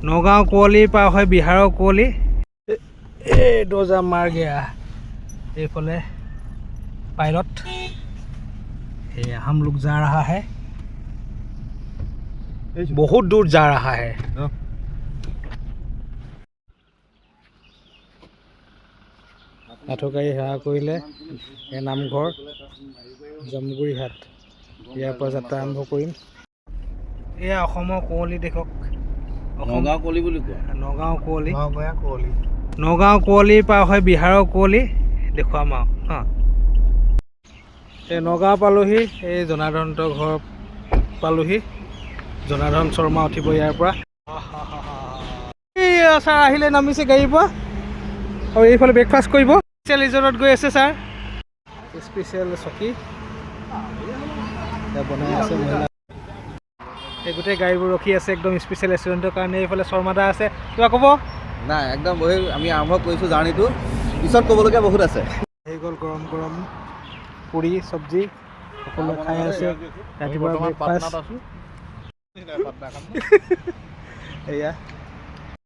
नौगांव कुवली पार है बिहार कुवली डोजा मार गया ये फले पायलट हम लोग जा रहा है बहुत दूर जा रहा है आठगाड़ी सेवा करिले नामघर जामुगुरी हाट यार पर यात्रा आरम्भ करिम एया অসমৰ কুঁৱলী দেখক নগাঁও কুঁৱলী বুলি কয় নগাঁও কুঁৱলী পাৰ হয় বিহাৰৰ কুঁৱলী দেখুৱাম আৰু হা এই নগাঁও পালোহি এই জনাৰ্দনৰ ঘৰ পালোহি জনাৰ্দন শৰ্মা উঠিব ইয়াৰ পৰা এই ছাৰ আহিলে নামিছে গাড়ীৰ পৰা আৰু এইফালে ব্ৰেকফাষ্ট কৰিব স্পেচিয়েল ৰিজৰ্টত গৈ আছে ছাৰ স্পেচিয়েল চকী বনাই আছে মহিলা এই গোটেই গাড়ীবোৰ ৰখি আছে একদম স্পেচিয়েল ৰেষ্টুৰেণ্টৰ কাৰণে এইফালে শৰ্মাদা আছে কিবা ক'ব নাই একদম বহি আমি আৰম্ভ কৰিছোঁ জাৰ্ণিটো পিছত ক'বলগীয়া বহুত আছে হৈ গ'ল গৰম গৰম পুৰি চব্জি সকলোৱে খাই আছে ৰাতিপুৱা ব্ৰেকফাষ্ট এয়া